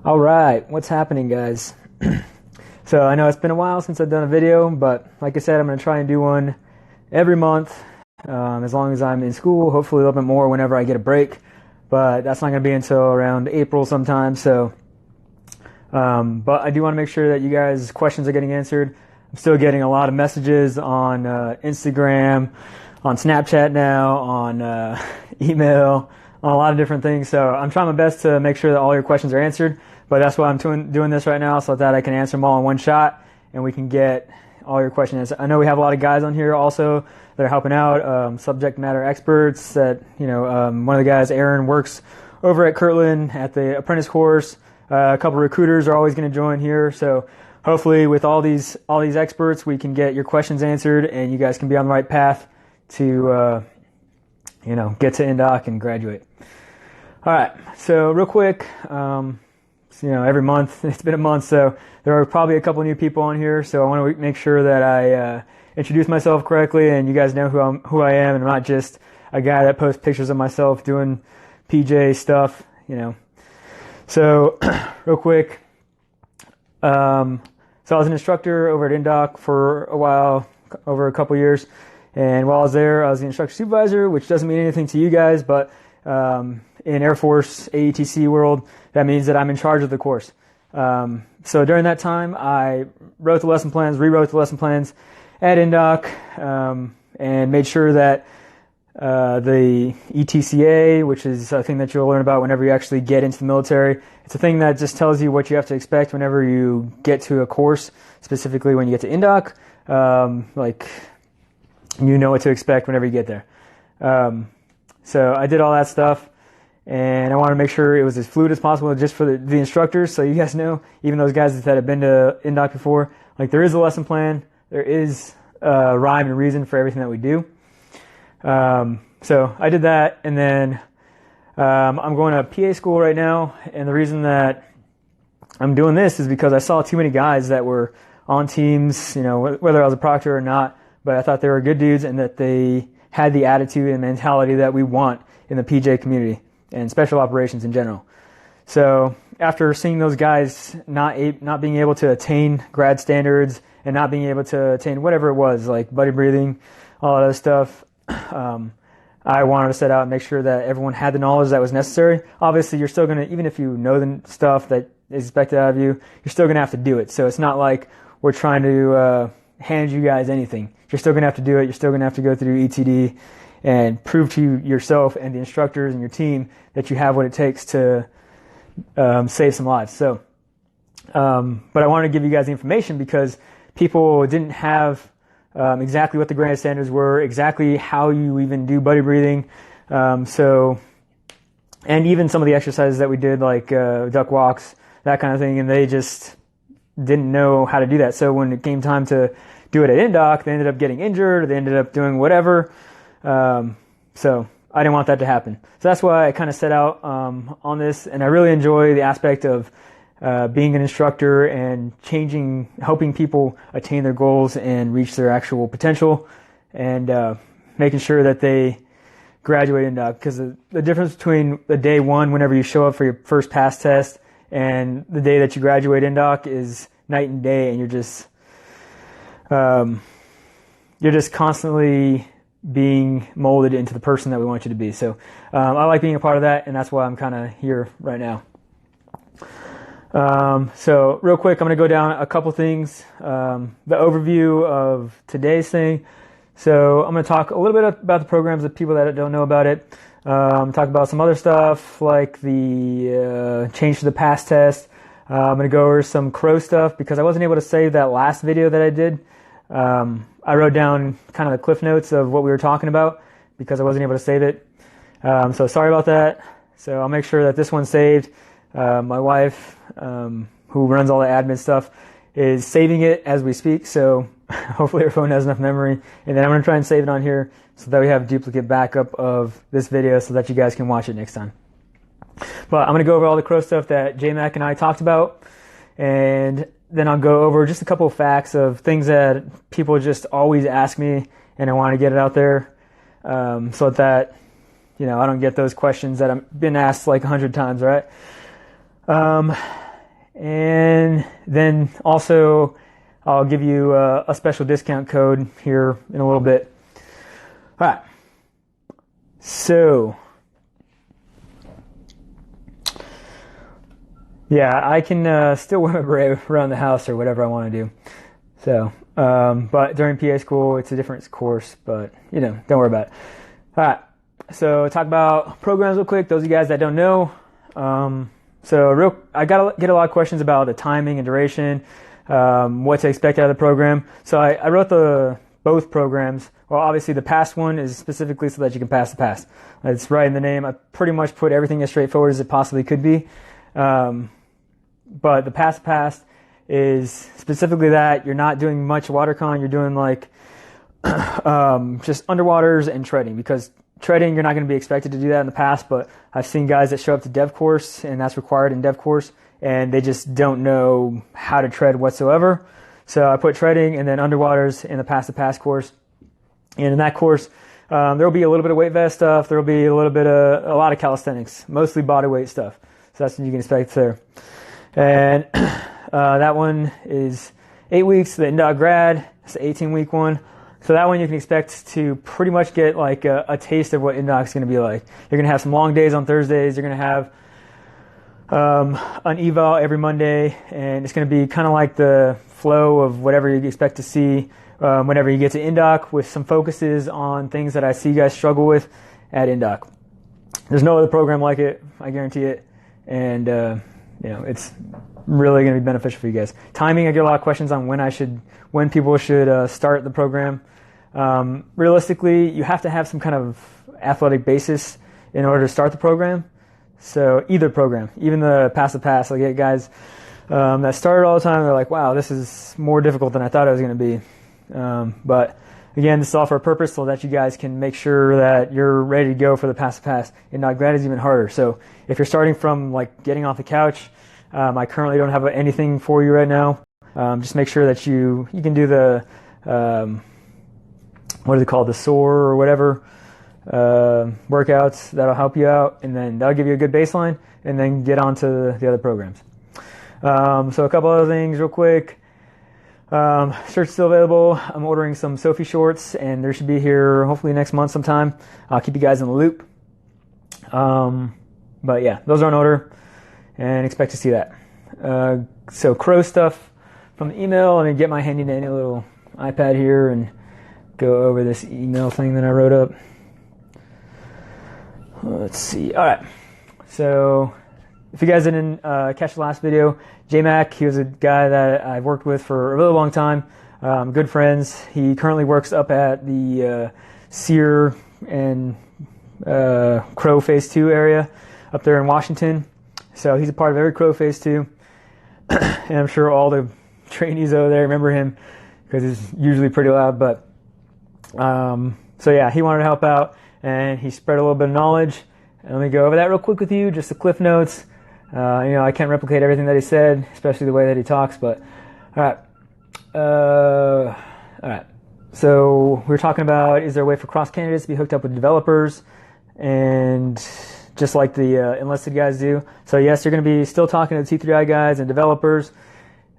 All right, what's happening, guys? So I know it's been a while since I've done a video, but like I said, I'm going to try and do one every month as long as I'm in school, hopefully a little bit more whenever I get a break, but that's not going to be until around April sometime. So, but I do want to make sure that you guys' questions are getting answered. I'm still getting a lot of messages on Instagram, on Snapchat now, on email, on a lot of different things. So I'm trying my best to make sure that all your questions are answered. But that's why I'm doing this right now, so that I can answer them all in one shot, and we can get all your questions. I know we have a lot of guys on here also that are helping out, subject matter experts. That one of the guys, Aaron, works over at Kirtland at the apprentice course. A couple recruiters are always going to join here. So hopefully, with all these experts, we can get your questions answered, and you guys can be on the right path to get to INDOC and graduate. All right. So real quick. Every month, it's been a month, so there are probably a couple new people on here, so I want to make sure that I introduce myself correctly and you guys know who I am, and I'm not just a guy that posts pictures of myself doing PJ stuff, So, real quick, so I was an instructor over at INDOC for a while, over a couple years, and while I was there, I was the instructor supervisor, which doesn't mean anything to you guys, but in Air Force AETC world, that means that I'm in charge of the course. So during that time, I wrote the lesson plans, rewrote the lesson plans at INDOC, and made sure that the ETCA, which is a thing that you'll learn about whenever you actually get into the military, it's a thing that just tells you what you have to expect whenever you get to a course, specifically when you get to INDOC. You know what to expect whenever you get there. So I did all that stuff, and I wanted to make sure it was as fluid as possible just for the instructors, so you guys know, even those guys that have been to INDOC before, there is a lesson plan, there is a rhyme and reason for everything that we do. So I did that, and then I'm going to PA school right now, and the reason that I'm doing this is because I saw too many guys that were on teams, whether I was a proctor or not, but I thought they were good dudes and that they had the attitude and mentality that we want in the PJ community and special operations in general. So after seeing those guys not being able to attain grad standards and not being able to attain whatever it was, like buddy breathing, all that other stuff, I wanted to set out and make sure that everyone had the knowledge that was necessary. Obviously, you're still going to, even if you know the stuff that is expected out of you, you're still going to have to do it. So it's not like we're trying to hand you guys anything. You're still going to have to do it. You're still going to have to go through ETD and prove to yourself and the instructors and your team that you have what it takes to save some lives. So, but I wanted to give you guys the information because people didn't have exactly what the grad standards were, exactly how you even do buddy breathing. And even some of the exercises that we did, like duck walks, that kind of thing, and they just didn't know how to do that. So when it came time to do it at INDOC, they ended up getting injured, or they ended up doing whatever. So I didn't want that to happen. So that's why I kind of set out on this, and I really enjoy the aspect of being an instructor and helping people attain their goals and reach their actual potential, and making sure that they graduate INDOC. Because the difference between the day one, whenever you show up for your first pass test, and the day that you graduate INDOC is night and day, and you're just constantly being molded into the person that we want you to be. So I like being a part of that, and that's why I'm kind of here right now. So real quick, I'm going to go down a couple things. The overview of today's thing. So I'm going to talk a little bit about the programs that people that don't know about it. Talk about some other stuff like the change to the pass test. I'm going to go over some crow stuff because I wasn't able to save that last video that I did. I wrote down kind of the cliff notes of what we were talking about because I wasn't able to save it. So sorry about that. So I'll make sure that this one's saved. My wife, who runs all the admin stuff, is saving it as we speak. So hopefully her phone has enough memory. And then I'm going to try and save it on here so that we have a duplicate backup of this video so that you guys can watch it next time. But I'm going to go over all the crow stuff that J-Mac and I talked about. And then I'll go over just a couple of facts of things that people just always ask me, and I want to get it out there so that I don't get those questions that I've been asked like 100 times, right? And then also I'll give you a special discount code here in a little bit. All right. So, yeah, I can still wear my beret around the house or whatever I want to do. So, but during PA school, it's a different course, but, don't worry about it. All right. So, talk about programs real quick. Those of you guys that don't know. I get a lot of questions about the timing and duration, what to expect out of the program. So I wrote both programs. Well, obviously the past one is specifically so that you can pass the past. It's right in the name. I pretty much put everything as straightforward as it possibly could be. But the past is specifically that you're not doing much water con. You're doing like just underwaters and treading, because treading, you're not going to be expected to do that in the past, but I've seen guys that show up to dev course, and that's required in dev course, and they just don't know how to tread whatsoever. So I put treading and then underwaters in the pass course. And in that course, there will be a little bit of weight vest stuff. There will be a lot of calisthenics, mostly body weight stuff. So that's what you can expect there. And that one is 8 weeks, the INDOC grad. It's the 18-week one. So that one you can expect to pretty much get like a taste of what INDOC is going to be like. You're going to have some long days on Thursdays. You're going to have an eval every Monday, and it's going to be kind of like the flow of whatever you expect to see whenever you get to INDOC, with some focuses on things that I see you guys struggle with at INDOC. There's no other program like it, I guarantee it, and it's really going to be beneficial for you guys. Timing, I get a lot of questions on when people should start the program. Realistically, you have to have some kind of athletic basis in order to start the program. So either program, even the pass, I get guys that started all the time. They're like, wow, this is more difficult than I thought it was going to be. But again, this is all for a purpose so that you guys can make sure that you're ready to go for the pass. And not grad is even harder. So if you're starting from like getting off the couch, I currently don't have anything for you right now. Just make sure that you can do the what is it called, the SOAR or whatever workouts. That'll help you out, and then that'll give you a good baseline, and then get on to the other programs. So a couple other things real quick. Shirt's still available. I'm ordering some Sophie shorts, and they should be here hopefully next month sometime. I'll keep you guys in the loop. But yeah, those are in order, and expect to see that. So Crow stuff from the email. Let me get my handy dandy little iPad here and go over this email thing that I wrote up. Let's see. All right. So if you guys didn't catch the last video, J-Mac, he was a guy that I've worked with for a really long time. Good friends. He currently works up at the Sear and Crow Phase 2 area up there in Washington. So he's a part of every Crow Phase 2. And I'm sure all the trainees over there remember him because he's usually pretty loud. But so yeah, he wanted to help out, and he spread a little bit of knowledge. And let me go over that real quick with you, just the cliff notes. I can't replicate everything that he said, especially the way that he talks, but all right. So we're talking about, is there a way for cross candidates to be hooked up with developers, and just like the enlisted guys do. So yes, you're going to be still talking to the T3I guys and developers,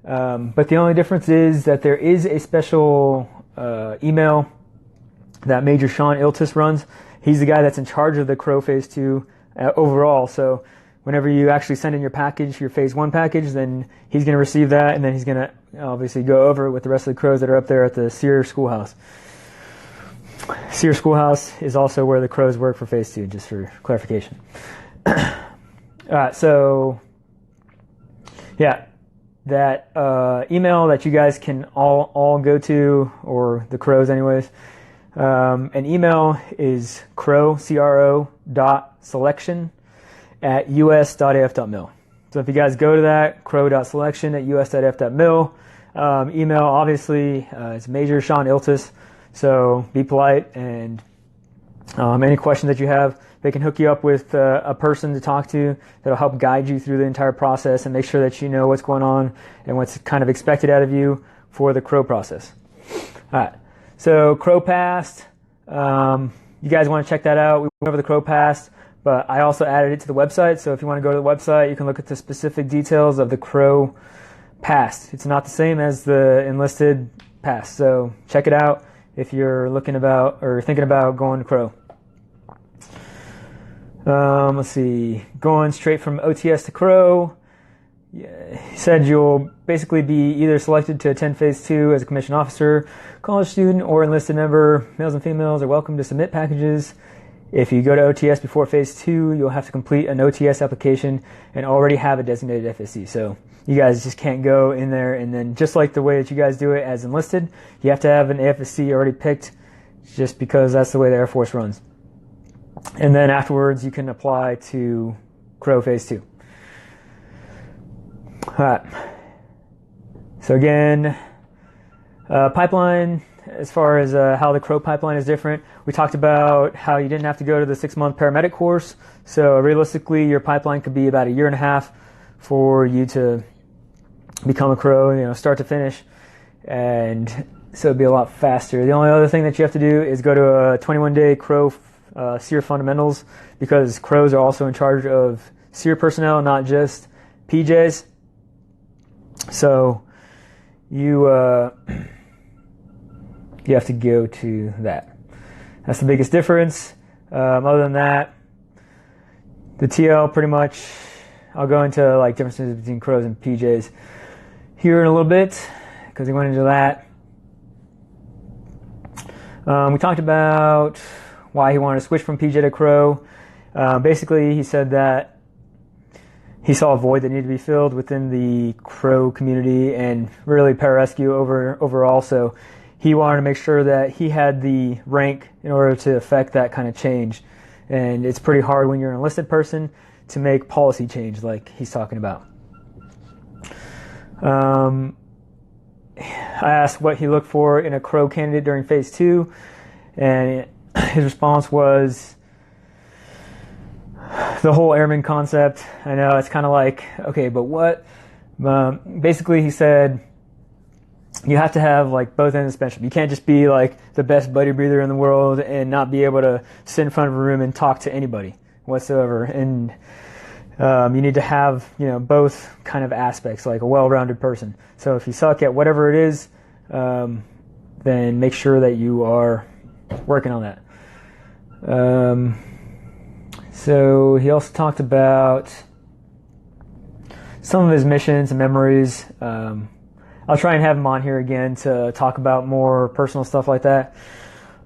but the only difference is that there is a special email that Major Sean Iltis runs. He's the guy that's in charge of the Crow Phase 2 overall. So whenever you actually send in your package, your Phase 1 package, then he's going to receive that, and then he's going to obviously go over it with the rest of the Crows that are up there at the Sear Schoolhouse. Sear Schoolhouse is also where the Crows work for Phase 2, just for clarification. All right, so yeah, that email that you guys can all go to, or the Crows anyways, an email is crow.selection@us.af.mil. So if you guys go to that, crow.selection@us.af.mil, email, obviously, it's Major Sean Iltis, so be polite, and any questions that you have, they can hook you up with a person to talk to that'll help guide you through the entire process and make sure that you know what's going on and what's kind of expected out of you for the Crow process. All right. So Crow passed. You guys want to check that out? We went over the Crow passed, but I also added it to the website. So if you want to go to the website, you can look at the specific details of the Crow pass. It's not the same as the enlisted pass. So check it out if you're looking about or thinking about going to Crow. Let's see, going straight from OTS to Crow. Yeah, he said you'll basically be either selected to attend Phase 2 as a commissioned officer, college student, or enlisted member. Males and females are welcome to submit packages. If you go to OTS before Phase 2, you'll have to complete an OTS application and already have a designated FSC. So you guys just can't go in there and then, just like the way that you guys do it as enlisted, you have to have an FSC already picked just because that's the way the Air Force runs. And then afterwards, you can apply to Crow Phase 2. All right. So again, pipeline, as far as how the Crow pipeline is different, we talked about how you didn't have to go to the 6-month paramedic course. So realistically, your pipeline could be about 1.5 years for you to become a Crow, start to finish. And so it'd be a lot faster. The only other thing that you have to do is go to a 21-day Crow SEER fundamentals, because Crows are also in charge of SEER personnel, not just PJs. So you have to go to that. That's the biggest difference. Other than that, the TL pretty much, I'll go into differences between Crows and PJs here in a little bit, because he went into that. We talked about why he wanted to switch from PJ to Crow. Basically, he said that he saw a void that needed to be filled within the Crow community and really pararescue overall. So he wanted to make sure that he had the rank in order to affect that kind of change. And it's pretty hard when you're an enlisted person to make policy change like he's talking about. I asked what he looked for in a Crow candidate during Phase 2, and his response was the whole airman concept. I know it's kind of okay, but what? Basically, he said you have to have both ends of the spectrum. You can't just be the best buddy breather in the world and not be able to sit in front of a room and talk to anybody whatsoever. And you need to have both kind of aspects, like a well-rounded person. So if you suck at whatever it is, then make sure that you are working on that. So he also talked about some of his missions and memories. I'll try and have him on here again to talk about more personal stuff like that.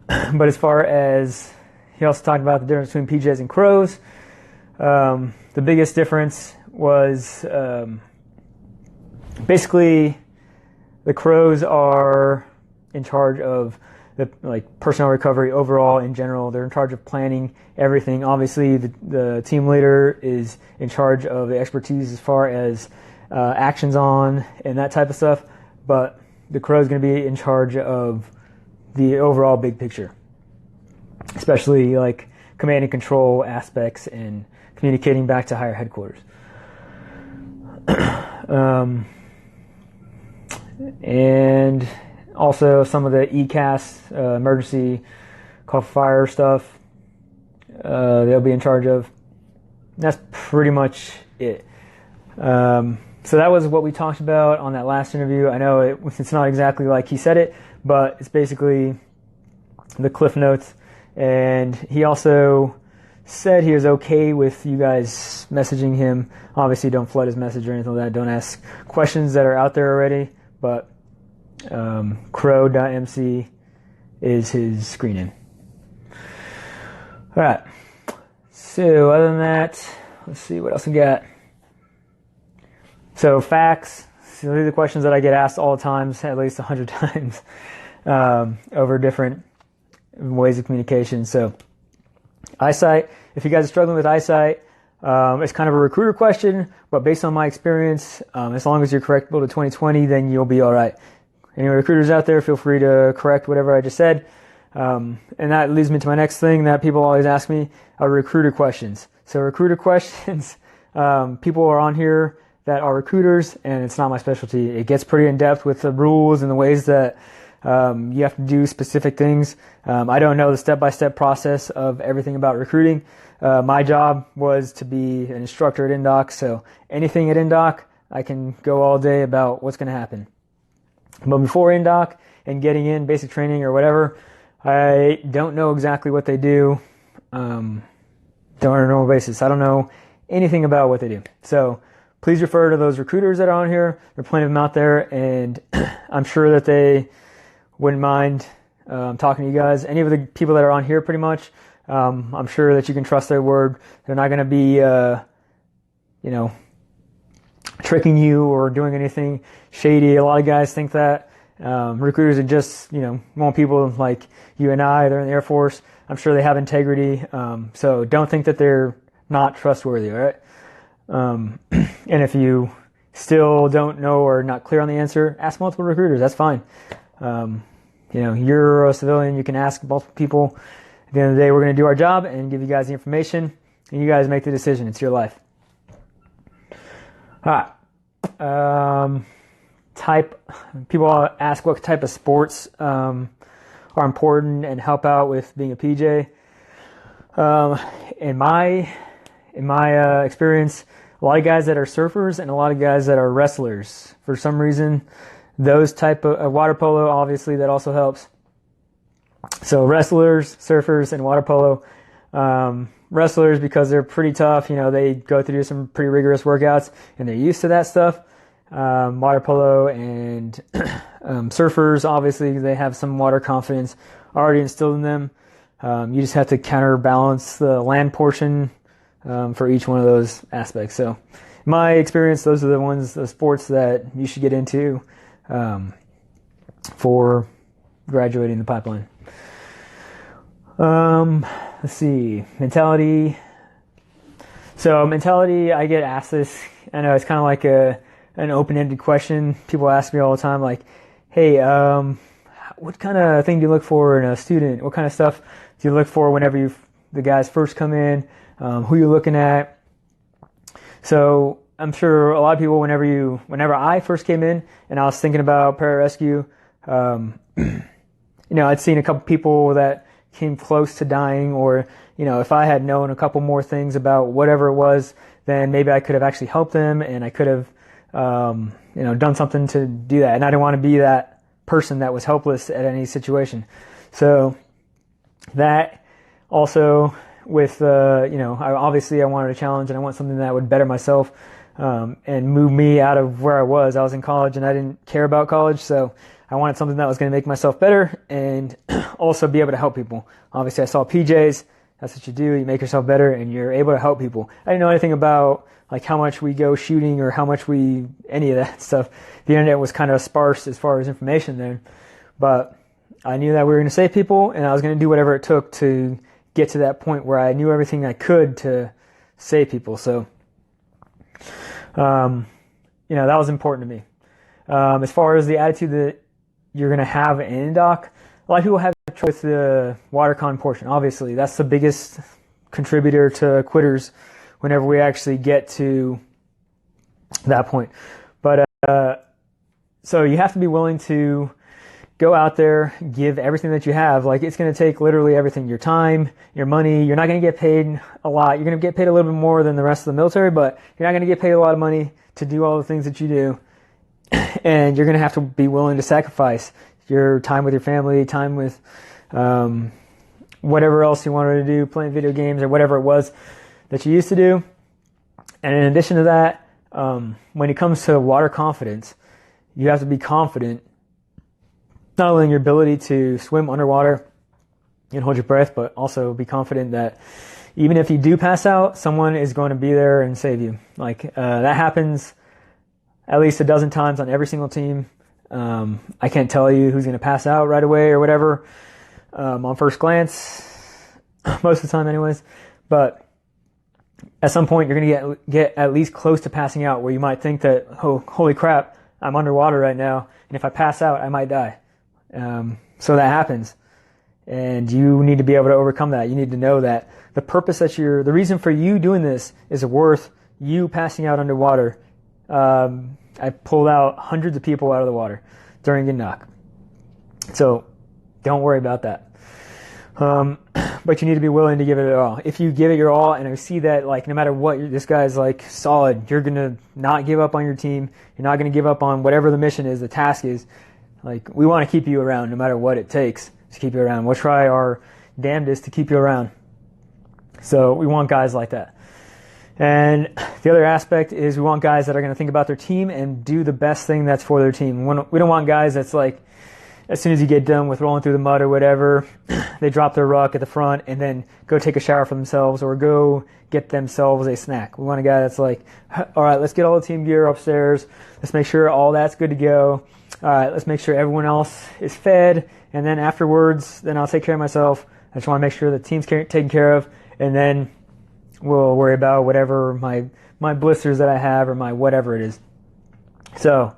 But as far as, he also talked about the difference between PJs and Crows. The biggest difference was basically the Crows are in charge of the personnel recovery overall in general. They're in charge of planning everything. Obviously, the team leader is in charge of the expertise as far as actions on and that type of stuff. But the Crow is going to be in charge of the overall big picture, especially command and control aspects and communicating back to higher headquarters. And also some of the ECAS, emergency call for fire stuff, they'll be in charge of. That's pretty much it. So that was what we talked about on that last interview. I know it's not exactly like he said it, but it's basically the cliff notes. And he also said he was okay with you guys messaging him. Obviously, don't flood his message or anything like that. Don't ask questions that are out there already. But crow.mc is his screen name. All right. So other than that, let's see what else we got. So facts. So these are the questions that I get asked all the time, at least 100 times, over different ways of communication. So eyesight. If you guys are struggling with eyesight, it's kind of a recruiter question, but based on my experience, as long as you're correctable to 20/20, then you'll be all right. Any recruiters out there, feel free to correct whatever I just said. And that leads me to my next thing that people always ask me, are recruiter questions. So recruiter questions, people are on here that are recruiters, and it's not my specialty. It gets pretty in-depth with the rules and the ways that You have to do specific things. I don't know the step-by-step process of everything about recruiting. My job was to be an instructor at INDOC, so anything at INDOC, I can go all day about what's going to happen. But before INDOC and getting in basic training or whatever, I don't know exactly what they do. On a normal basis. I don't know anything about what they do. So please refer to those recruiters that are on here. There are plenty of them out there, and I'm sure that they wouldn't mind talking to you guys. Any of the people that are on here, pretty much, I'm sure that you can trust their word. They're not going to be, tricking you or doing anything shady. A lot of guys think that recruiters are just, want people like you and I. They're in the Air Force. I'm sure they have integrity. So don't think that they're not trustworthy, all right? And if you still don't know or not clear on the answer, ask multiple recruiters. That's fine. You're a civilian. You can ask multiple people. At the end of the day, we're going to do our job and give you guys the information, and you guys make the decision. It's your life. All right. People ask what type of sports are important and help out with being a PJ. In my experience, a lot of guys that are surfers and a lot of guys that are wrestlers. For some reason, those type of water polo, obviously, that also helps. So wrestlers, surfers, and water polo. Wrestlers, because they're pretty tough, they go through some pretty rigorous workouts and they're used to that stuff. Water polo and surfers, obviously, they have some water confidence already instilled in them. You just have to counterbalance the land portion for each one of those aspects. So, in my experience, those are the sports that you should get into for graduating the pipeline. Let's see, mentality. So mentality, I get asked this. I know it's kind of like an open-ended question. People ask me all the time, like, hey, what kind of thing do you look for in a student? What kind of stuff do you look for whenever the guys first come in? Who you're looking at? So I'm sure a lot of people, whenever I first came in and I was thinking about pararescue, I'd seen a couple people that came close to dying, or, if I had known a couple more things about whatever it was, then maybe I could have actually helped them and I could have, done something to do that. And I didn't want to be that person that was helpless at any situation. So that also with, I wanted a challenge and I want something that would better myself, and move me out of where I was. I was in college and I didn't care about college. So I wanted something that was going to make myself better and also be able to help people. Obviously, I saw PJs. That's what you do. You make yourself better and you're able to help people. I didn't know anything about like how much we go shooting or how much any of that stuff. The internet was kind of sparse as far as information there. But I knew that we were going to save people and I was going to do whatever it took to get to that point where I knew everything I could to save people. So, that was important to me. As far as the attitude that you're going to have in INDOC, a lot of people have trouble with the WaterCon portion. Obviously, that's the biggest contributor to quitters whenever we actually get to that point. But so you have to be willing to go out there, give everything that you have. Like, it's going to take literally everything, your time, your money. You're not going to get paid a lot. You're going to get paid a little bit more than the rest of the military, but you're not going to get paid a lot of money to do all the things that you do. And you're going to have to be willing to sacrifice your time with your family, time with whatever else you wanted to do, playing video games or whatever it was that you used to do. And in addition to that, when it comes to water confidence, you have to be confident not only in your ability to swim underwater and hold your breath, but also be confident that even if you do pass out, someone is going to be there and save you. Like, that happens at least a dozen times on every single team. I can't tell you who's going to pass out right away or whatever on first glance, most of the time anyways. But at some point, you're going to get at least close to passing out, where you might think that, oh, holy crap, I'm underwater right now, and if I pass out, I might die. So that happens, and you need to be able to overcome that. You need to know that the reason for you doing this is worth you passing out underwater. I pulled out hundreds of people out of the water during INDOC. So don't worry about that. But you need to be willing to give it all. If you give it your all, and I see that, like, no matter what, this guy's like solid, you're gonna not give up on your team. You're not gonna give up on whatever the mission is, the task is. Like, we want to keep you around no matter what it takes to keep you around. We'll try our damnedest to keep you around. So we want guys like that. And the other aspect is we want guys that are going to think about their team and do the best thing that's for their team. We don't want guys that's like, as soon as you get done with rolling through the mud or whatever, they drop their ruck at the front and then go take a shower for themselves or go get themselves a snack. We want a guy that's like, all right, let's get all the team gear upstairs. Let's make sure all that's good to go. All right, let's make sure everyone else is fed. And then afterwards, then I'll take care of myself. I just want to make sure the team's taken care of. And then we'll worry about whatever my blisters that I have or my whatever it is. So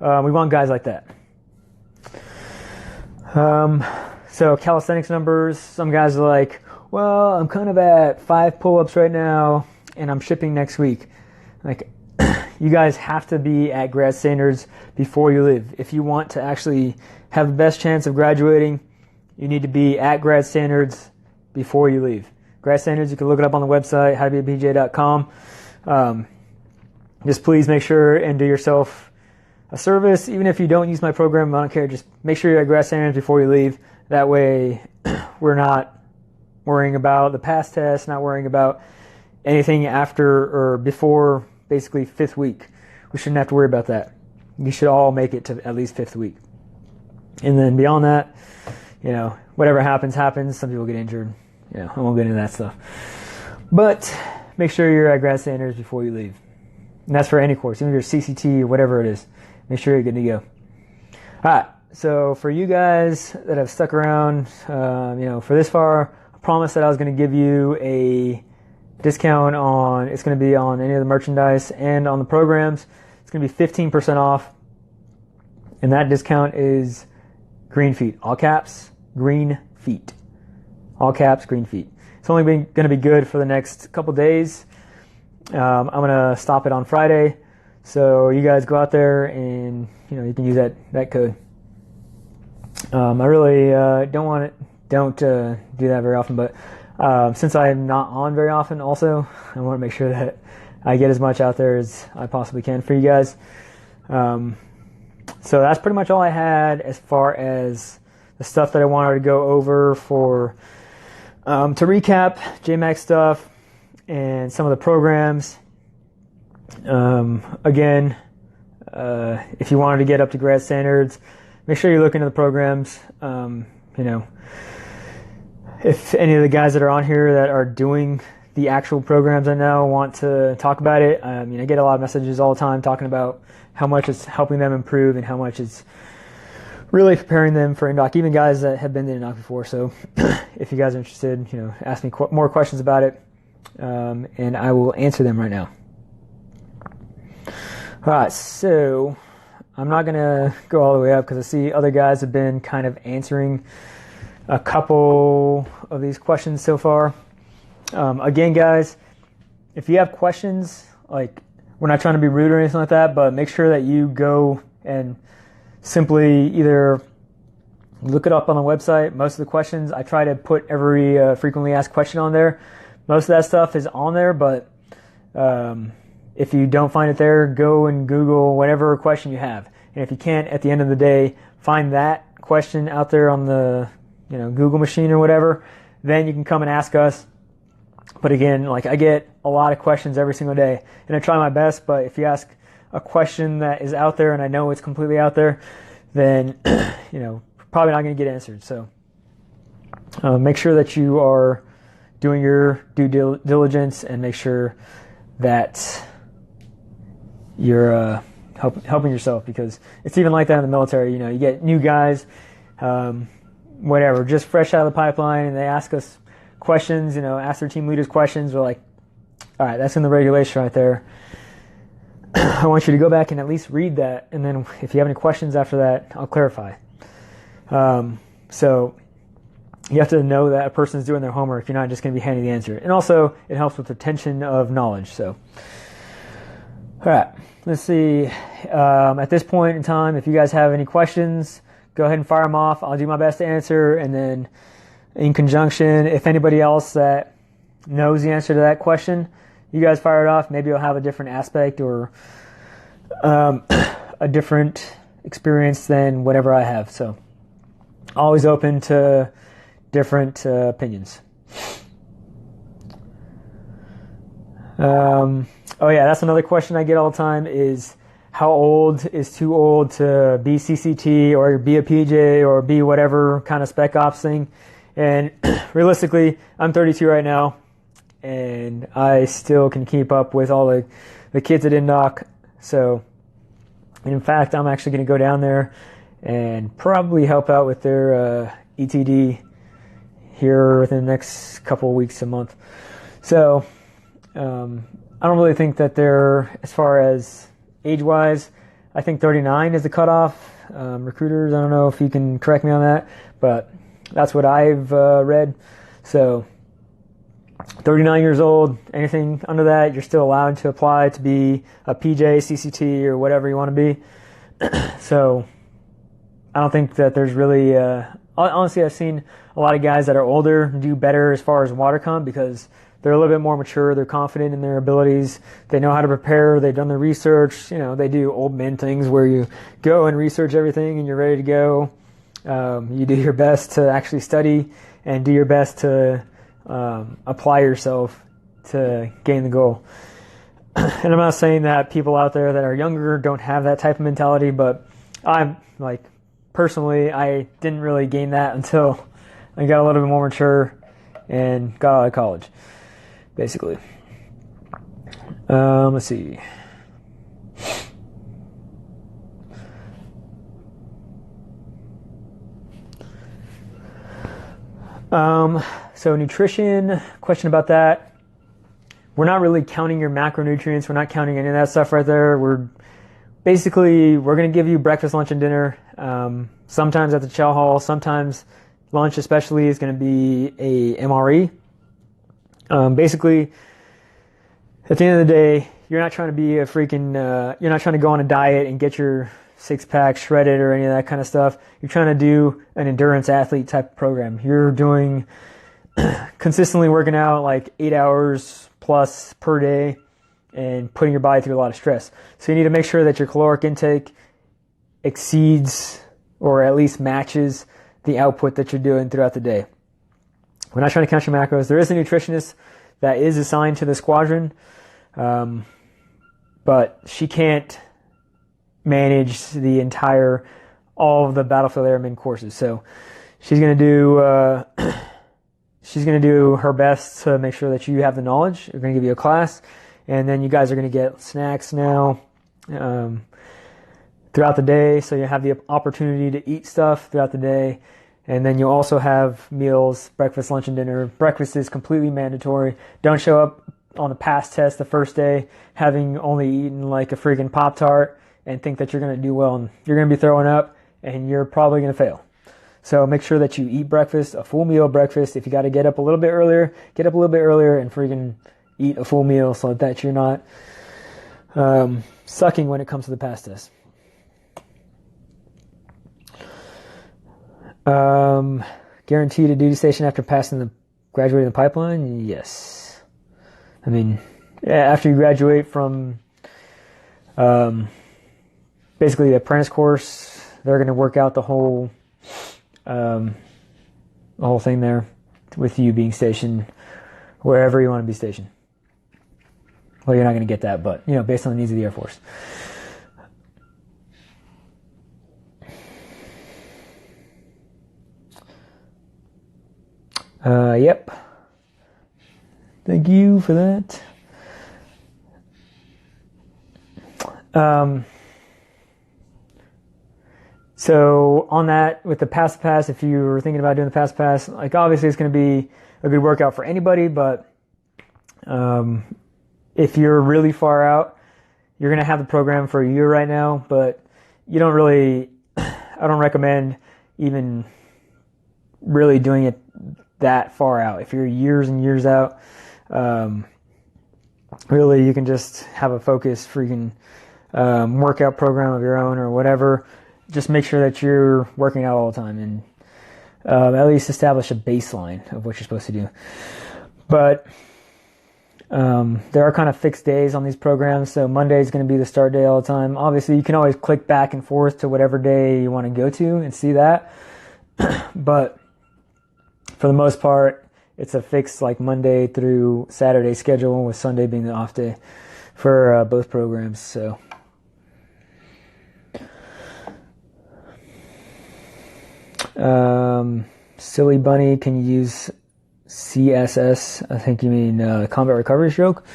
we want guys like that. So calisthenics numbers, some guys are like, well, I'm kind of at 5 pull-ups right now and I'm shipping next week. Like, you guys have to be at grad standards before you leave. If you want to actually have the best chance of graduating, you need to be at grad standards before you leave. Grad standards, you can look it up on the website, howtobebj.com. Just please make sure and do yourself a service. Even if you don't use my program, I don't care. Just make sure you're at grad standards before you leave. That way we're not worrying about the past test, not worrying about anything after or before basically 5th week. We shouldn't have to worry about that. You should all make it to at least 5th week. And then beyond that, whatever happens. Some people get injured. I won't get into that stuff. But make sure you're at grad standards before you leave. And that's for any course, even if you're CCT or whatever it is. Make sure you're good to go. All right. So for you guys that have stuck around, for this far, I promised that I was going to give you a discount on, it's going to be on any of the merchandise and on the programs. It's going to be 15% off. And that discount is Green Feet. All caps, Green Feet. All caps, Green Feet. It's only going to be good for the next couple days. I'm going to stop it on Friday. So you guys go out there and, you can use that code. I really don't do that very often, but since I'm not on very often also, I want to make sure that I get as much out there as I possibly can for you guys. So that's pretty much all I had as far as the stuff that I wanted to go over for to recap JMAC stuff and some of the programs. Again, if you wanted to get up to grad standards, make sure you look into the programs. If any of the guys that are on here that are doing the actual programs I know want to talk about it, I get a lot of messages all the time talking about how much it's helping them improve and how much it's really preparing them for INDOC, even guys that have been to INDOC before. So if you guys are interested, ask me more questions about it, and I will answer them right now. All right, so I'm not going to go all the way up because I see other guys have been kind of answering a couple of these questions so far. Again, guys, if you have questions, like, we're not trying to be rude or anything like that, but make sure that you go and simply either look it up on the website. Most of the questions, I try to put every frequently asked question on there. Most of that stuff is on there, but if you don't find it there, go and Google whatever question you have. And if you can't, at the end of the day, find that question out there on the Google machine or whatever, then you can come and ask us. But again, like, I get a lot of questions every single day, and I try my best, but if you ask a question that is out there and I know it's completely out there, then probably not going to get answered. So make sure that you are doing your due diligence and make sure that you're helping yourself, because it's even like that in the military. You get new guys, whatever, just fresh out of the pipeline, and they ask us questions, ask their team leaders questions. We're like, all right, that's in the regulation right there. I want you to go back and at least read that, and then if you have any questions after that, I'll clarify. So you have to know that a person's doing their homework. You're not just going to be handing the answer. And also, it helps with retention of knowledge. So, all right, let's see. At this point in time, if you guys have any questions, go ahead and fire them off. I'll do my best to answer, and then in conjunction, if anybody else that knows the answer to that question, you guys fire it off. Maybe you'll have a different aspect or a different experience than whatever I have. So always open to different opinions. Oh yeah, that's another question I get all the time is how old is too old to be CCT or be a PJ or be whatever kind of spec ops thing. And realistically, I'm 32 right now, and I still can keep up with all the kids at INDOC. So, in fact, I'm actually going to go down there and probably help out with their ETD here within the next couple of weeks, a month. So, I don't really think that they're, as far as age-wise, I think 39 is the cutoff. Recruiters, I don't know if you can correct me on that, but that's what I've read. So 39 years old, anything under that, you're still allowed to apply to be a PJ, CCT, or whatever you want to be. So I don't think that there's really, honestly, I've seen a lot of guys that are older do better as far as water comp because they're a little bit more mature. They're confident in their abilities. They know how to prepare. They've done their research. You know, they do old men things where you go and research everything and you're ready to go. You do your best to actually study and do your best to apply yourself to gain the goal. And I'm not saying that people out there that are younger don't have that type of mentality, but I'm like, personally, I didn't really gain that until I got a little bit more mature and got out of college, basically. Let's see. So nutrition, question about that. We're not really counting your macronutrients. We're not counting any of that stuff right there. We're going to give you breakfast, lunch, and dinner. Sometimes at the chow hall, sometimes lunch especially is going to be a MRE. Basically, at the end of the day, you're not trying to be a freaking, you're not trying to go on a diet and get your six-pack shredded or any of that kind of stuff. You're trying to do an endurance athlete type of program. You're doing consistently working out like 8 hours plus per day and putting your body through a lot of stress. So you need to make sure that your caloric intake exceeds or at least matches the output that you're doing throughout the day. We're not trying to count your macros. There is a nutritionist that is assigned to the squadron, but she can't manage all of the Battlefield Airmen courses. So she's going to do her best to make sure that you have the knowledge. We're going to give you a class, and then you guys are going to get snacks now throughout the day, so you have the opportunity to eat stuff throughout the day. And then you also have meals, breakfast, lunch, and dinner. Breakfast is completely mandatory. Don't show up on the pass test the first day having only eaten like a freaking Pop-Tart and think that you're going to do well. And you're going to be throwing up, and you're probably going to fail. So make sure that you eat breakfast, a full meal breakfast. If you got to get up a little bit earlier, get up a little bit earlier and freaking eat a full meal so that you're not sucking when it comes to the pass test. Guaranteed a duty station after graduating the pipeline? Yes. I mean, after you graduate from basically the apprentice course, they're going to work out the whole thing there with you being stationed wherever you want to be stationed. Well, you're not going to get that, but based on the needs of the Air Force. Yep. Thank you for that. So on that, with the pass, if you were thinking about doing the pass, like obviously it's going to be a good workout for anybody, but if you're really far out, you're going to have the program for a year right now, but I don't recommend even really doing it that far out. If you're years and years out, really you can just have a focused freaking workout program of your own or whatever, just make sure that you're working out all the time, and at least establish a baseline of what you're supposed to do. But there are kind of fixed days on these programs, so Monday is going to be the start day all the time. Obviously, you can always click back and forth to whatever day you want to go to and see that. But for the most part, it's a fixed like Monday through Saturday schedule, with Sunday being the off day for both programs. So Silly Bunny, can you use CSS? I think you mean combat recovery stroke.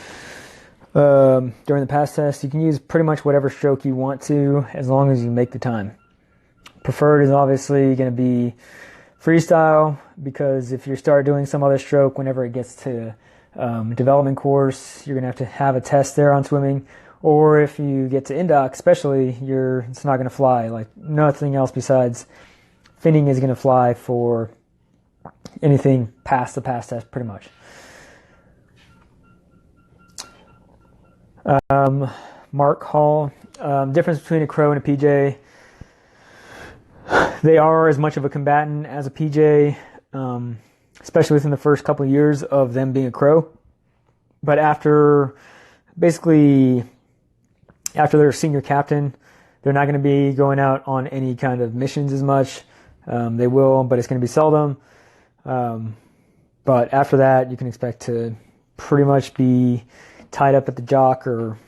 During the pass test, you can use pretty much whatever stroke you want to, as long as you make the time. Preferred is obviously going to be freestyle, because if you start doing some other stroke whenever it gets to development course, you're going to have a test there on swimming. Or if you get to INDOC especially, it's not going to fly. Like nothing else besides finning is going to fly for anything past the pass test, pretty much. Mark Hall, difference between a crow and a PJ. They are as much of a combatant as a PJ, especially within the first couple of years of them being a crow. But after their senior captain, they're not going to be going out on any kind of missions as much. They will, but it's going to be seldom. But after that, you can expect to pretty much be tied up at the jock or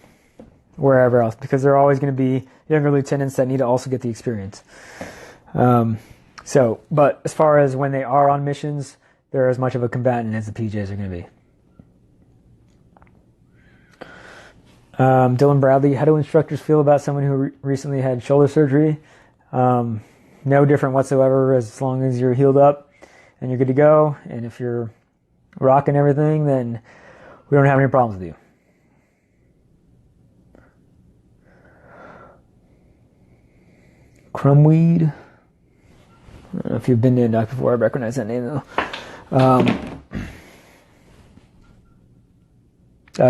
wherever else, because there are always going to be younger lieutenants that need to also get the experience. But as far as when they are on missions, they're as much of a combatant as the PJs are going to be. Dylan Bradley, how do instructors feel about someone who recently had shoulder surgery? No different whatsoever, as long as you're healed up and you're good to go. And if you're rocking everything, then we don't have any problems with you. Crumweed. I don't know if you've been to INDOC before. I recognize that name, though. Oh,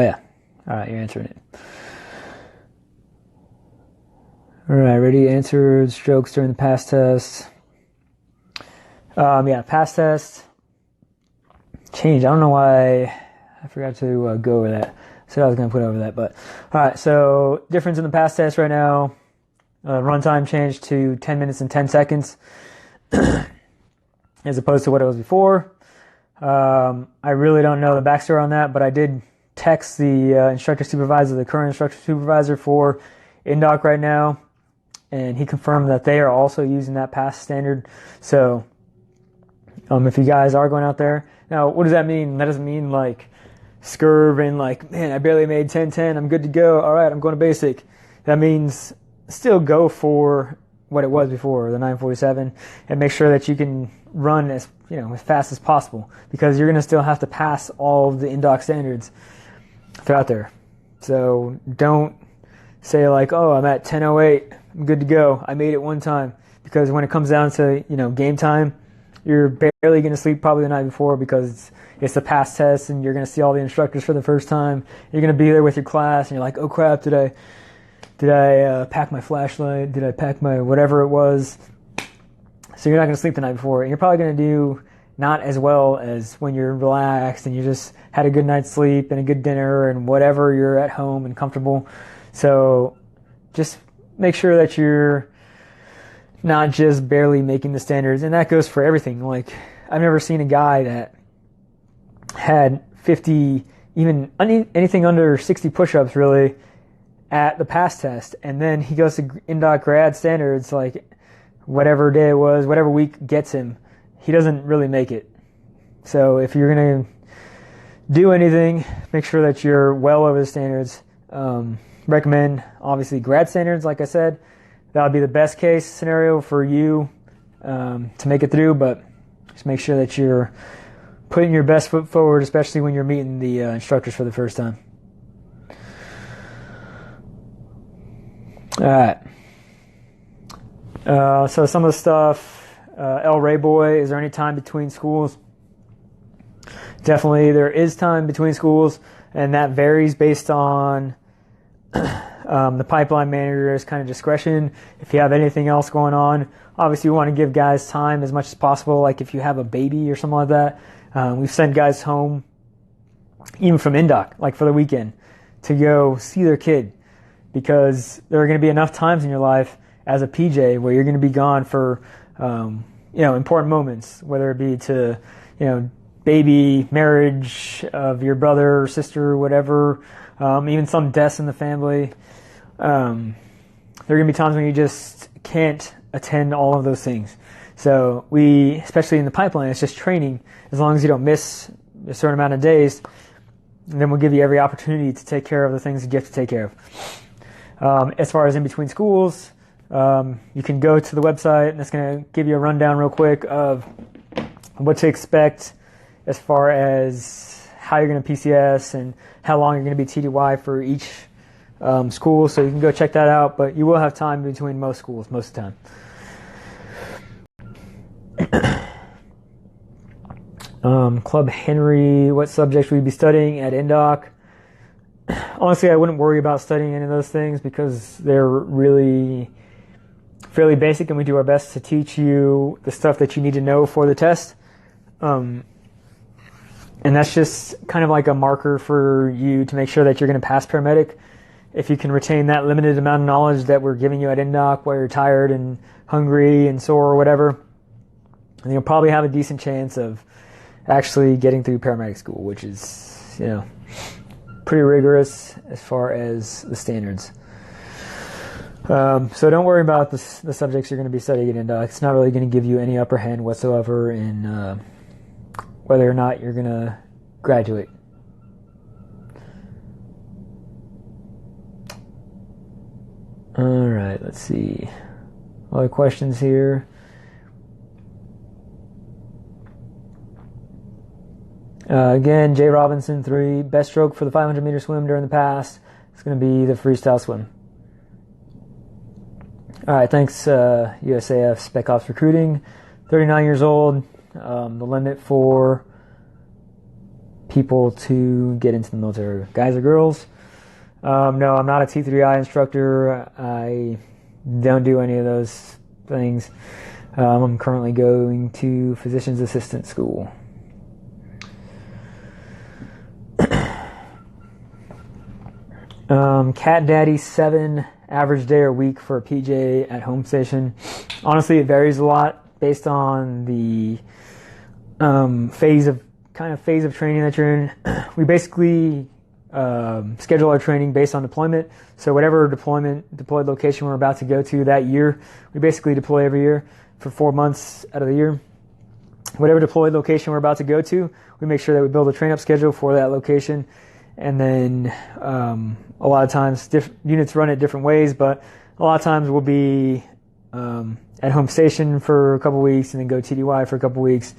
yeah. All right, you're answering it. All right, ready? Answered strokes during the pass test. Pass test changed. I don't know why I forgot to go over that. I said I was going to put over that, but all right. So difference in the pass test right now. Runtime changed to 10 minutes and 10 seconds as opposed to what it was before. I really don't know the backstory on that, but I did text the instructor supervisor, the current instructor supervisor for INDOC right now, and he confirmed that they are also using that pass standard. So if you guys are going out there, now what does that mean? That doesn't mean like scurv and like, man, I barely made 10-10, I'm good to go, all right, I'm going to basic. That means still go for what it was before, the 947, and make sure that you can run as fast as possible, because you're going to still have to pass all of the INDOC standards throughout there. So don't say like, oh, I'm at 10:08, I'm good to go, I made it one time, because when it comes down to game time, you're barely going to sleep probably the night before, because it's the pass test and you're going to see all the instructors for the first time. You're going to be there with your class and you're like, oh crap, did I pack my flashlight? Did I pack my whatever it was? So you're not going to sleep the night before, and you're probably going to do not as well as when you're relaxed and you just had a good night's sleep and a good dinner and whatever, you're at home and comfortable. So just make sure that you're not just barely making the standards, and that goes for everything. Like, I've never seen a guy that had 50, even anything under 60 push-ups really at the pass test, and then he goes to INDOC grad standards, like whatever day it was, whatever week gets him, he doesn't really make it. So if you're going to do anything, make sure that you're well over the standards. Recommend, obviously, grad standards, like I said. That would be the best case scenario for you to make it through, but just make sure that you're putting your best foot forward, especially when you're meeting the instructors for the first time. All right. So some of the stuff, El Ray Boy, is there any time between schools? Definitely there is time between schools, and that varies based on The pipeline manager is kind of discretion. If you have anything else going on, obviously we want to give guys time as much as possible. Like if you have a baby or something like that, we've sent guys home even from INDOC, like for the weekend, to go see their kid, because there are going to be enough times in your life as a PJ where you're going to be gone for, important moments, whether it be to, baby, marriage of your brother or sister or whatever, even some deaths in the family. There are going to be times when you just can't attend all of those things. So we, especially in the pipeline, it's just training. As long as you don't miss a certain amount of days, then we'll give you every opportunity to take care of the things that you have to take care of. As far as in between schools, you can go to the website, and it's going to give you a rundown real quick of what to expect as far as how you're going to PCS and how long you're going to be TDY for each school. So you can go check that out, but you will have time between most schools most of the time. Club Henry, what subjects will you be studying at INDOC? Honestly, I wouldn't worry about studying any of those things because they're really fairly basic, and we do our best to teach you the stuff that you need to know for the test. And that's just kind of like a marker for you to make sure that you're going to pass paramedic. If you can retain that limited amount of knowledge that we're giving you at INDOC while you're tired and hungry and sore or whatever, then you'll probably have a decent chance of actually getting through paramedic school, which is, pretty rigorous as far as the standards. So don't worry about the subjects you're going to be studying at INDOC. It's not really going to give you any upper hand whatsoever in whether or not you're going to graduate. All right, let's see. Other questions here. Again, Jay Robinson 3, best stroke for the 500 meter swim during the past. It's going to be the freestyle swim. All right, thanks, USAF Spec Ops Recruiting. 39 years old. The limit for people to get into the military, guys or girls? No, I'm not a T3I instructor. I don't do any of those things. I'm currently going to physician's assistant school. Cat Daddy 7, average day or week for a PJ at home station. Honestly, it varies a lot based on the phase of training that you're in. We basically schedule our training based on deployment. So whatever deployed location we're about to go to that year, we basically deploy every year for 4 months out of the year. Whatever deployed location we're about to go to, we make sure that we build a train-up schedule for that location. And then a lot of times units run it different ways, but a lot of times we'll be at home station for a couple weeks and then go TDY for a couple weeks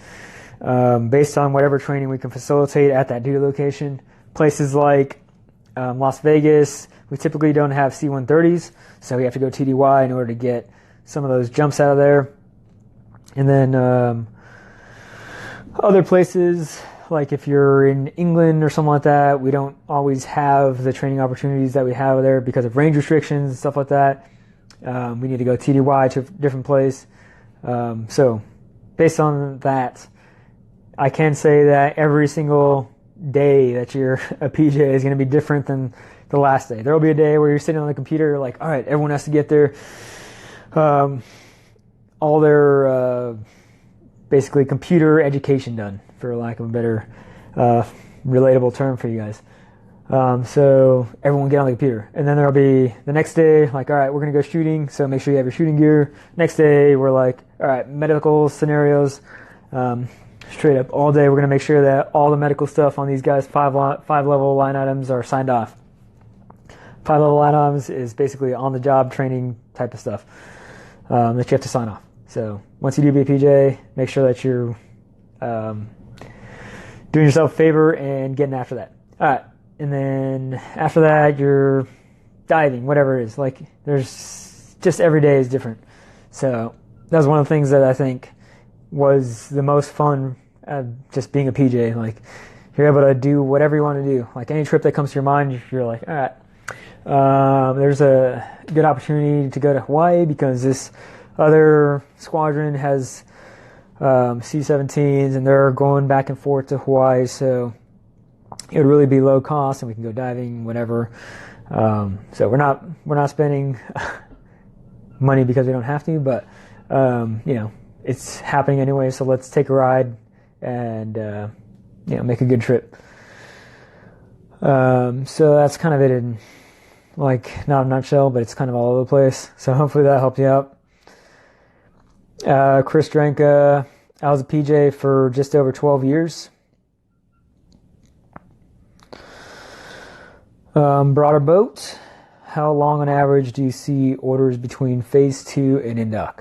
based on whatever training we can facilitate at that duty location. Places like Las Vegas, we typically don't have C-130s, so we have to go TDY in order to get some of those jumps out of there. And then other places, like if you're in England or something like that, we don't always have the training opportunities that we have there because of range restrictions and stuff like that. We need to go TDY to a different place. So based on that, I can say that every single day that you're a PJ is going to be different than the last day. There will be a day where you're sitting on the computer, you're like, all right, everyone has to get their all their basically computer education done, for lack of a better relatable term for you guys. So everyone get on the computer. And then there'll be the next day, like, all right, we're going to go shooting, so make sure you have your shooting gear. Next day, we're like, all right, medical scenarios. Straight up all day, we're going to make sure that all the medical stuff on these guys' five level line items are signed off. 5 level line items is basically on-the-job training type of stuff that you have to sign off. So once you do BPJ, make sure that you're doing yourself a favor and getting after that. All right. And then after that, you're diving, whatever it is. Like, there's just every day is different. So that was one of the things that I think was the most fun, just being a PJ. Like, you're able to do whatever you want to do. Like, any trip that comes to your mind, you're like, all right, There's a good opportunity to go to Hawaii because this other squadron has C-17s, and they're going back and forth to Hawaii, so it would really be low cost, and we can go diving, whatever. So we're not spending money because we don't have to, but it's happening anyway. So let's take a ride and make a good trip. So that's kind of it in not a nutshell, but it's kind of all over the place. So hopefully that helped you out. Chris Drenka, I was a PJ for just over 12 years. Broader boat, how long on average do you see orders between phase 2 and INDOC?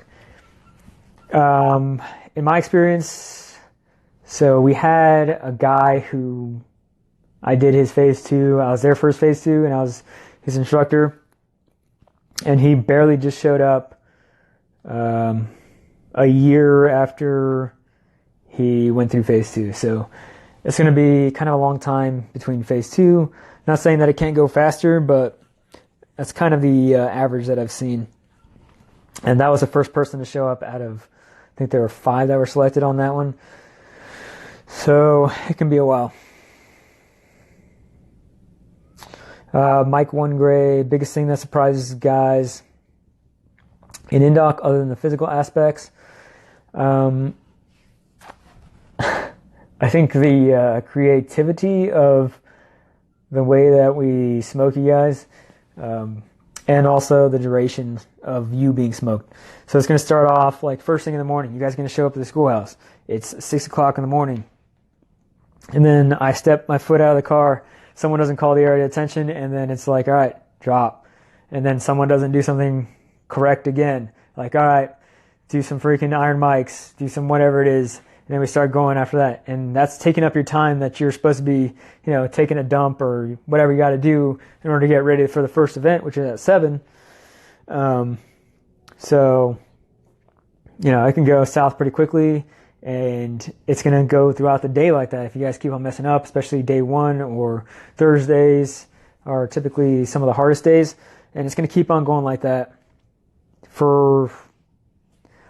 In my experience, so we had a guy who I did his phase 2. I was there for his phase 2, and I was his instructor, and he barely just showed up a year after he went through phase 2. So it's going to be kind of a long time between phase 2. Not saying that it can't go faster, but that's kind of the average that I've seen. And that was the first person to show up out of, I think there were 5 that were selected on that one. So it can be a while. Mike One Gray, biggest thing that surprises guys in INDOC other than the physical aspects. I think the creativity of the way that we smoke you guys, and also the duration of you being smoked. So it's going to start off like first thing in the morning. You guys are going to show up at the schoolhouse. It's 6 o'clock in the morning. And then I step my foot out of the car. Someone doesn't call the area attention, and then it's like, all right, drop. And then someone doesn't do something correct again. Like, all right, do some freaking iron mics, do some whatever it is. And then we start going after that. And that's taking up your time that you're supposed to be, taking a dump or whatever you got to do in order to get ready for the first event, which is at 7. So, it can go south pretty quickly, and it's going to go throughout the day like that. If you guys keep on messing up, especially day 1 or Thursdays are typically some of the hardest days. And it's going to keep on going like that for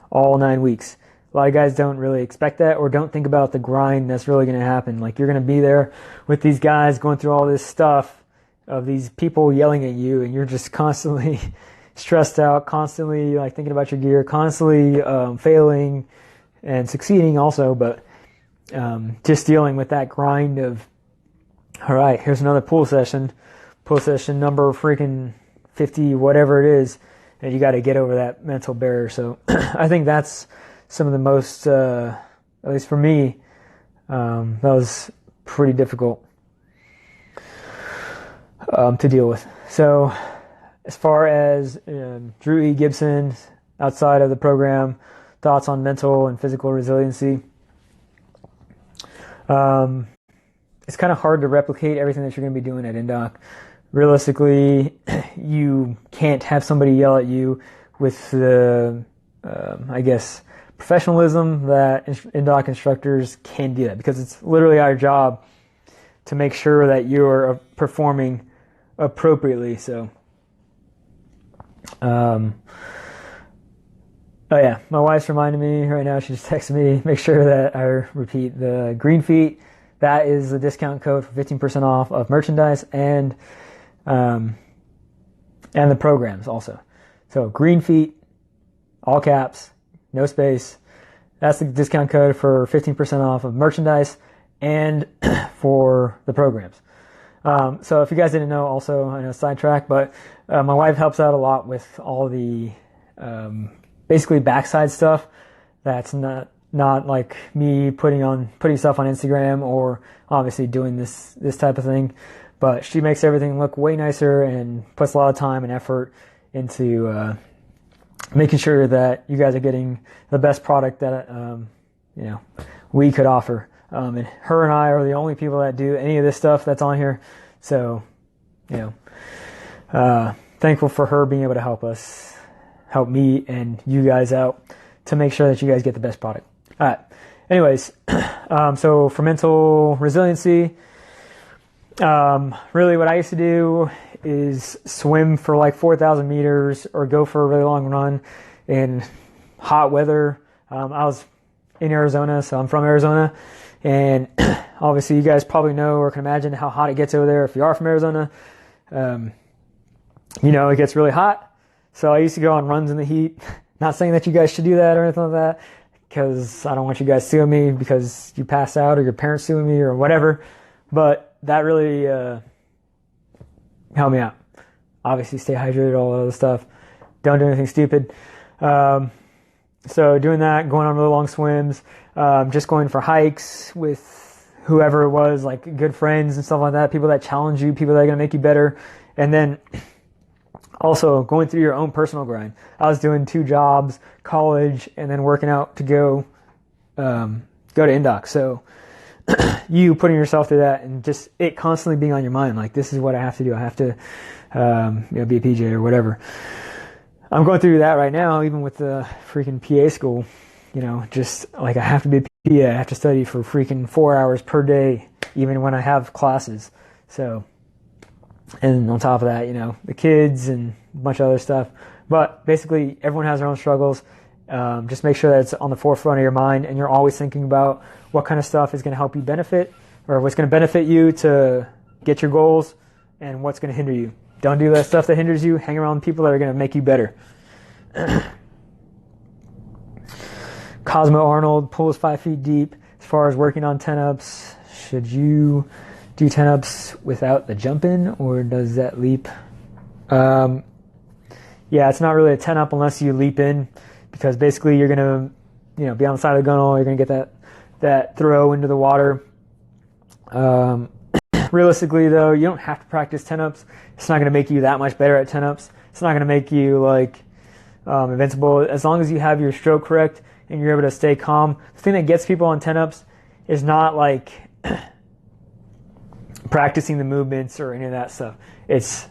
all 9 weeks. A lot of guys don't really expect that or don't think about the grind that's really going to happen. Like, you're going to be there with these guys going through all this stuff of these people yelling at you, and you're just constantly stressed out, constantly thinking about your gear, constantly failing and succeeding also, but just dealing with that grind of, all right, here's another pool session number freaking 50, whatever it is, and you got to get over that mental barrier. So I think that's some of the most, at least for me, that was pretty difficult to deal with. So as far as Drew E. Gibson, outside of the program, thoughts on mental and physical resiliency. It's kind of hard to replicate everything that you're going to be doing at INDOC. Realistically, you can't have somebody yell at you with the, professionalism that INDOC instructors can do that, because it's literally our job to make sure that you're performing appropriately. So, oh yeah, my wife's reminding me right now. She just texted me, make sure that I repeat the Green Feet. That is the discount code for 15% off of merchandise and the programs also. So Green Feet, all caps, no space. That's the discount code for 15% off of merchandise and for the programs. So if you guys didn't know, also, I know sidetrack, but my wife helps out a lot with all the basically backside stuff. That's not like me putting stuff on Instagram or obviously doing this type of thing. But she makes everything look way nicer and puts a lot of time and effort into making sure that you guys are getting the best product that we could offer. And her and I are the only people that do any of this stuff that's on here. So, thankful for her being able to help me and you guys out to make sure that you guys get the best product. All right. Anyways, so for mental resiliency, Really what I used to do is swim for like 4,000 meters or go for a really long run in hot weather. I was in Arizona, so I'm from Arizona, and obviously you guys probably know or can imagine how hot it gets over there if you are from Arizona. It gets really hot. So I used to go on runs in the heat. Not saying that you guys should do that or anything like that, because I don't want you guys suing me because you passed out or your parents suing me or whatever. But that really helped me out. Obviously, stay hydrated, all that other stuff. Don't do anything stupid. So doing that, going on really long swims, just going for hikes with whoever it was, like good friends and stuff like that, people that challenge you, people that are going to make you better. And then also going through your own personal grind. I was doing 2 jobs, college, and then working out to go to INDOC. So you putting yourself through that and just it constantly being on your mind, like this is what I have to do. I have to be a PJ or whatever. I'm going through that right now, even with the freaking PA school. Just like I have to be a PA. I have to study for freaking 4 hours per day, even when I have classes. So, and on top of that, the kids and a bunch of other stuff. But basically, everyone has their own struggles. Just make sure that it's on the forefront of your mind and you're always thinking about what kind of stuff is going to help you benefit, or what's going to benefit you to get your goals, and what's going to hinder you. Don't do that stuff that hinders you. Hang around people that are going to make you better. Cosmo Arnold pulls 5 feet deep. As far as working on 10-ups, should you do 10-ups without the jump in, or does that leap? Yeah, it's not really a 10-up unless you leap in, because basically you're going to be on the side of the gunnel. You're going to get that throw into the water. Realistically, though, you don't have to practice 10-ups. It's not going to make you that much better at 10-ups. It's not going to make you invincible. As long as you have your stroke correct and you're able to stay calm. The thing that gets people on 10-ups is not like practicing the movements or any of that stuff. It's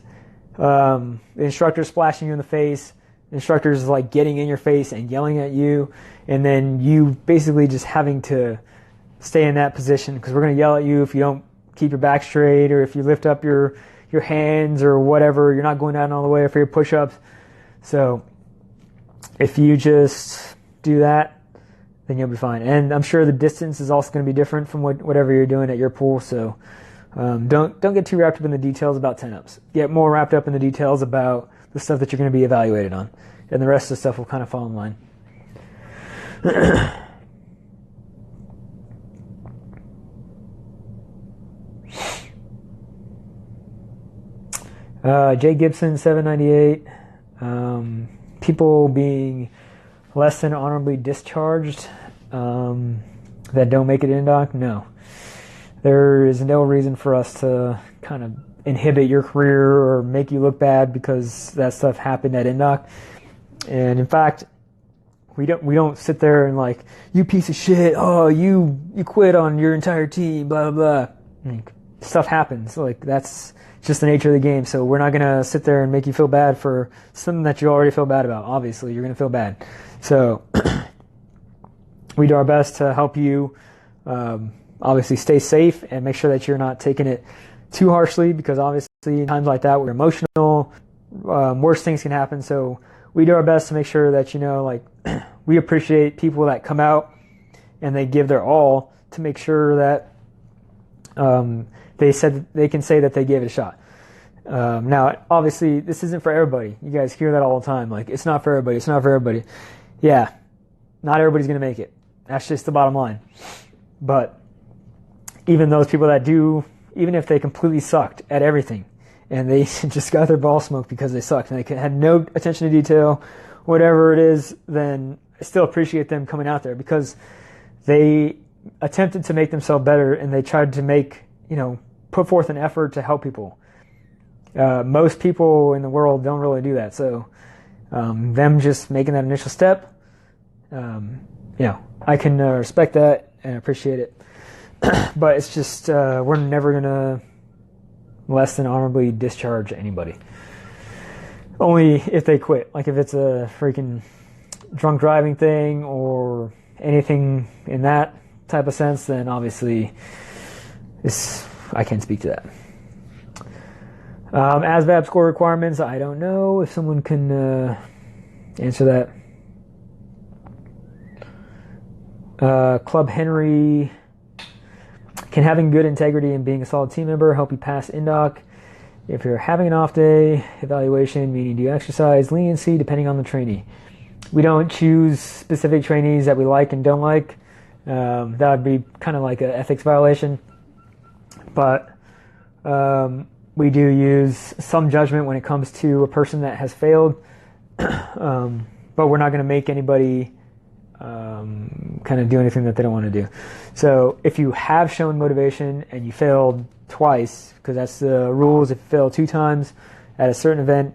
the instructor splashing you in the face. The instructor's like getting in your face and yelling at you, and then you basically just having to stay in that position, because we're going to yell at you if you don't keep your back straight, or if you lift up your hands or whatever. You're not going down all the way for your push-ups. So if you just do that, then you'll be fine. And I'm sure the distance is also going to be different from whatever you're doing at your pool. So don't get too wrapped up in the details about 10-ups. Get more wrapped up in the details about the stuff that you're going to be evaluated on. And the rest of the stuff will kind of fall in line. Jay Gibson, 798. People being less than honorably discharged that don't make it in INDOC? No. There is no reason for us to kind of inhibit your career or make you look bad because that stuff happened at INDOC. And in fact, we don't sit there and like, you piece of shit, oh, you quit on your entire team, blah, blah, blah. Stuff happens. Like, that's just the nature of the game. So we're not going to sit there and make you feel bad for something that you already feel bad about. Obviously, you're going to feel bad. So we do our best to help you obviously stay safe and make sure that you're not taking it too harshly, because obviously in times like that, we're emotional, worse things can happen. So we do our best to make sure that, we appreciate people that come out and they give their all to make sure that they can say that they gave it a shot. Now, obviously, this isn't for everybody. You guys hear that all the time. Like, it's not for everybody. It's not for everybody. Yeah, not everybody's going to make it. That's just the bottom line. But even those people that do, even if they completely sucked at everything and they just got their ball smoked because they sucked and they had no attention to detail, whatever it is, then I still appreciate them coming out there because they attempted to make themselves better and they tried to put forth an effort to help people. Most people in the world don't really do that. So them just making that initial step, I can respect that and appreciate it. But it's just we're never going to less than honorably discharge anybody. Only if they quit. Like if it's a freaking drunk driving thing or anything in that type of sense, then obviously I can't speak to that. ASVAB score requirements, I don't know if someone can answer that. Club Henry, can having good integrity and being a solid team member help you pass INDOC? If you're having an off day, evaluation, meaning do you exercise, leniency depending on the trainee. We don't choose specific trainees that we like and don't like. That would be kind of like an ethics violation. But we do use some judgment when it comes to a person that has failed. But we're not going to make anybody kind of do anything that they don't want to do. So if you have shown motivation and you failed twice, because that's the rules, if you fail 2 times at a certain event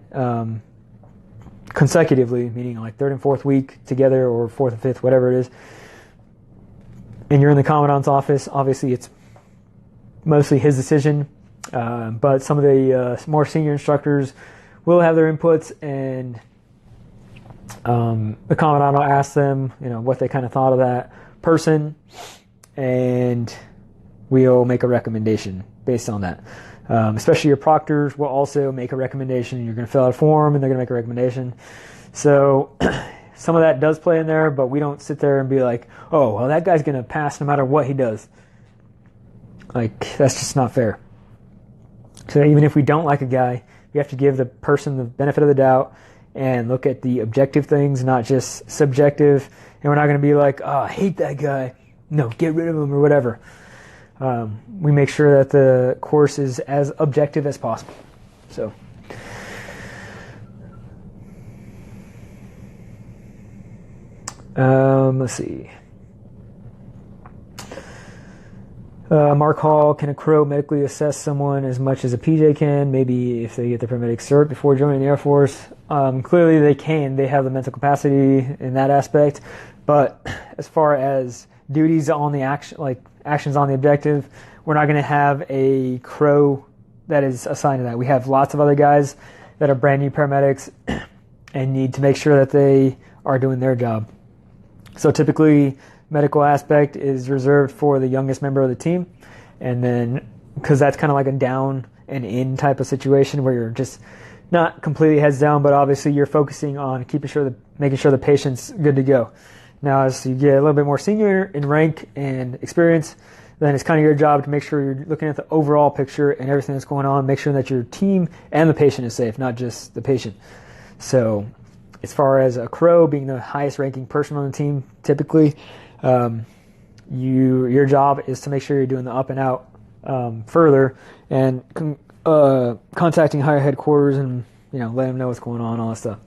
consecutively, meaning like 3rd and 4th week together or 4th and 5th, whatever it is, and you're in the commandant's office, obviously it's mostly his decision, but some of the more senior instructors will have their inputs, and the commandant will ask them, what they kind of thought of that person, and we'll make a recommendation based on that. Especially your proctors will also make a recommendation. You're going to fill out a form, and they're going to make a recommendation. So some of that does play in there, but we don't sit there and be like, oh, well, that guy's going to pass no matter what he does. Like, that's just not fair. So even if we don't like a guy, we have to give the person the benefit of the doubt and look at the objective things, not just subjective. And we're not going to be like, oh, I hate that guy. No, get rid of him or whatever. We make sure that the course is as objective as possible. So, let's see. Mark Hall, can a crow medically assess someone as much as a PJ can? Maybe if they get the paramedic cert before joining the Air Force. Clearly they can. They have the mental capacity in that aspect. But as far as duties on the action, like actions on the objective, we're not going to have a crow that is assigned to that. We have lots of other guys that are brand new paramedics and need to make sure that they are doing their job. So typically, medical aspect is reserved for the youngest member of the team, and then because that's kind of like a down and in type of situation where you're just not completely heads down, but obviously you're focusing on making sure the patient's good to go. Now, as you get a little bit more senior in rank and experience, then it's kind of your job to make sure you're looking at the overall picture and everything that's going on, make sure that your team and the patient is safe, not just the patient. So as far as a crow being the highest ranking person on the team, typically, your job is to make sure you're doing the up and out further and contacting higher headquarters and letting them know what's going on, all that stuff.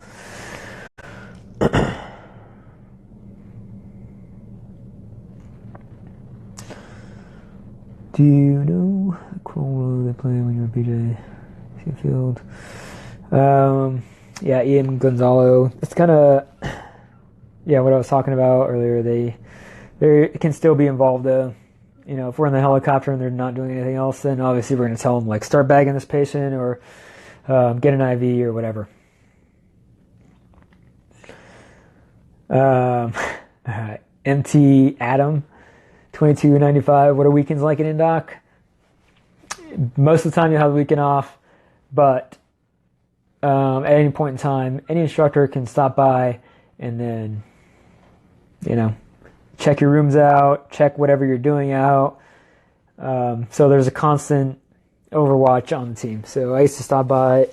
Do you know the role they play when you're in PJ field? Yeah, Ian Gonzalo. It's kind of what I was talking about earlier. They can still be involved though. If we're in the helicopter and they're not doing anything else, then obviously we're going to tell them like start bagging this patient or get an IV or whatever. All right. MT Adam, 2295. What are weekends like in INDOC? Most of the time you'll have the weekend off, but at any point in time, any instructor can stop by and then, check your rooms out, check whatever you're doing out. So there's a constant overwatch on the team. So I used to stop by,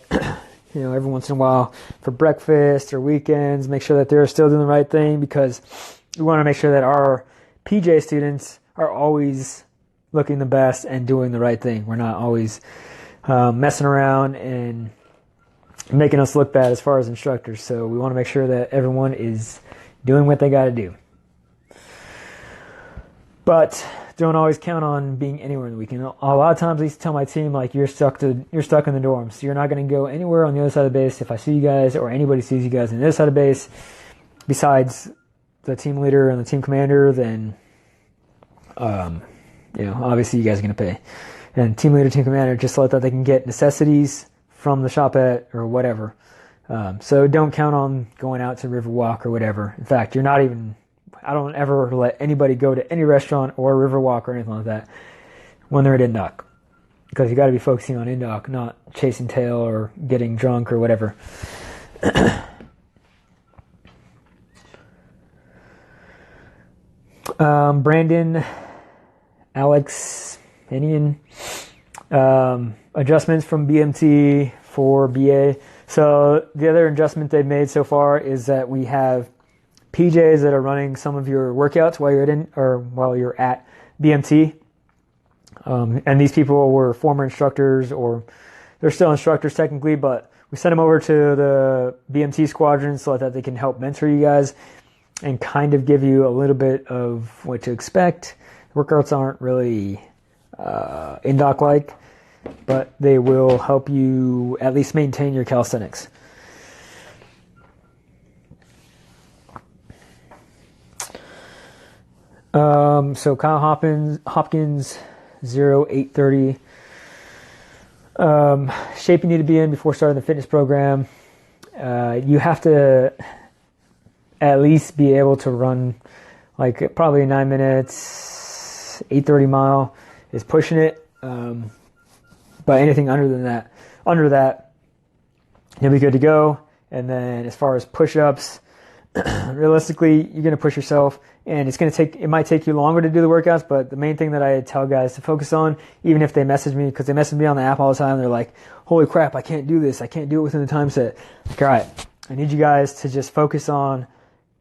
every once in a while for breakfast or weekends, make sure that they're still doing the right thing, because we want to make sure that our PJ students are always looking the best and doing the right thing. We're not always messing around and making us look bad as far as instructors. So we want to make sure that everyone is doing what they got to do. But don't always count on being anywhere in the weekend. A lot of times I used to tell my team, like, you're stuck in the dorms. So you're not going to go anywhere on the other side of the base. If I see you guys or anybody sees you guys on the other side of the base, besides the team leader and the team commander, then, obviously you guys are going to pay. And team leader, team commander, just let that they can get necessities from the shopette or whatever. So don't count on going out to Riverwalk or whatever. In fact, I don't ever let anybody go to any restaurant or Riverwalk or anything like that when they're at INDOC. because you got to be focusing on INDOC, not chasing tail or getting drunk or whatever. Brandon, Alex, Inian, adjustments from BMT for BA. So the other adjustment they've made so far is that we have PJs that are running some of your workouts while you're at BMT. And these people were former instructors, or they're still instructors technically, but we sent them over to the BMT squadron so that they can help mentor you guys and kind of give you a little bit of what to expect. Workouts aren't really INDOC-like, but they will help you at least maintain your calisthenics. So Kyle Hopkins 0830. Shape you need to be in before starting the fitness program. You have to at least be able to run like probably 9 minutes, 830 mile is pushing it. But anything under that, you'll be good to go. And then as far as push-ups, realistically, you're going to push yourself, and it might take you longer to do the workouts, but the main thing that I tell guys to focus on, even if they message me, because they message me on the app all the time, they're like, holy crap, I can't do this. I can't do it within the time set. Like, all right, I need you guys to just focus on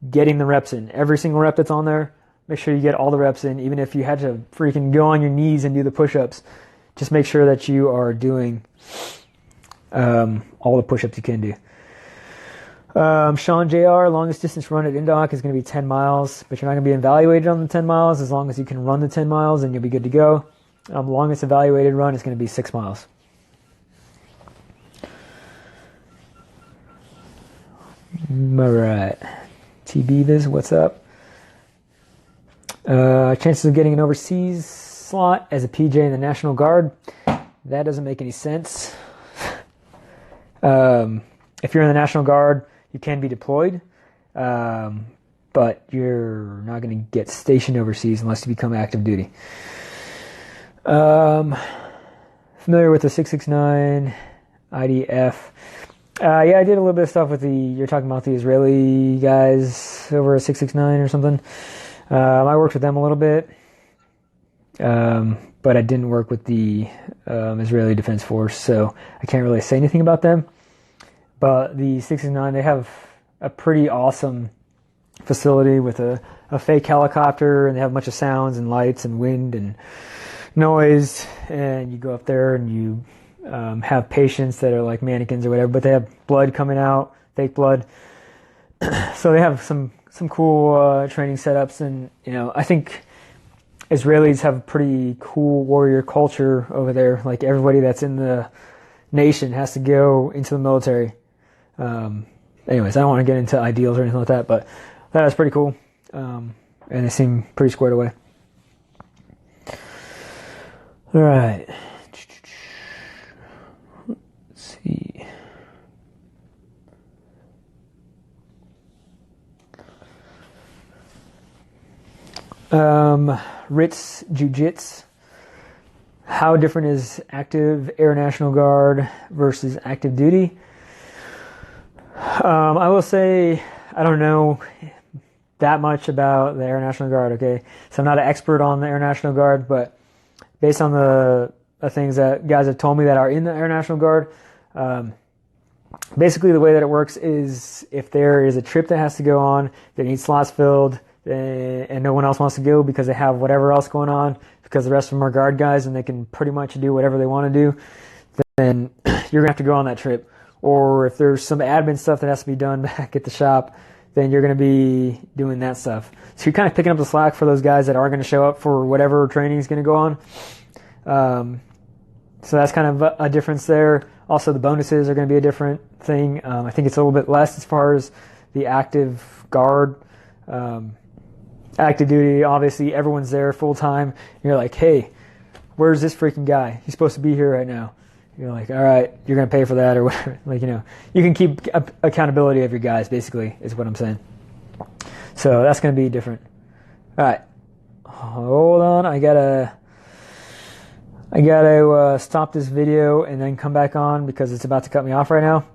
getting the reps in. Every single rep that's on there, make sure you get all the reps in, even if you had to freaking go on your knees and do the push-ups. Just make sure that you are doing all the push-ups you can do. Sean JR, longest distance run at INDOC is going to be 10 miles, but you're not going to be evaluated on the 10 miles. As long as you can run the 10 miles, and you'll be good to go. Longest evaluated run is going to be 6 miles. All right. TB Viz, what's up? Chances of getting an overseas slot as a PJ in the National Guard. That doesn't make any sense. If you're in the National Guard, you can be deployed, but you're not going to get stationed overseas unless you become active duty. Familiar with the 669 IDF? Yeah, I did a little bit of stuff with you're talking about the Israeli guys over at 669 or something. I worked with them a little bit, but I didn't work with the Israeli Defense Force, so I can't really say anything about them. But the 669, they have a pretty awesome facility with a fake helicopter, and they have a bunch of sounds and lights and wind and noise, and you go up there and you have patients that are like mannequins or whatever, but they have blood coming out, fake blood. So they have some cool training setups, and I think Israelis have a pretty cool warrior culture over there. Like, everybody that's in the nation has to go into the military. Anyways, I don't want to get into ideals or anything like that, but that was pretty cool. And they seem pretty squared away. All right. Let's see. Ritz Jiu-Jitsu. How different is active Air National Guard versus active duty? I will say I don't know that much about the Air National Guard, okay? So I'm not an expert on the Air National Guard, but based on the things that guys have told me that are in the Air National Guard, basically the way that it works is if there is a trip that has to go on, that needs slots filled, and no one else wants to go because they have whatever else going on, because the rest of them are guard guys and they can pretty much do whatever they want to do, then you're going to have to go on that trip. Or if there's some admin stuff that has to be done back at the shop, then you're going to be doing that stuff. So you're kind of picking up the slack for those guys that are going to show up for whatever training is going to go on. So that's kind of a difference there. Also, the bonuses are going to be a different thing. I think it's a little bit less as far as the active guard. Active duty, obviously, everyone's there full time. You're like, hey, where's this freaking guy? He's supposed to be here right now. You're like, all right, you're going to pay for that or whatever. Like, you can keep accountability of your guys, basically, is what I'm saying. So that's going to be different. All right. Hold on. I got to I gotta stop this video and then come back on because it's about to cut me off right now.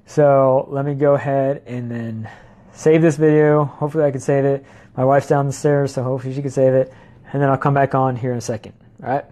So let me go ahead and then save this video. Hopefully I can save it. My wife's downstairs, so hopefully she can save it. And then I'll come back on here in a second. All right.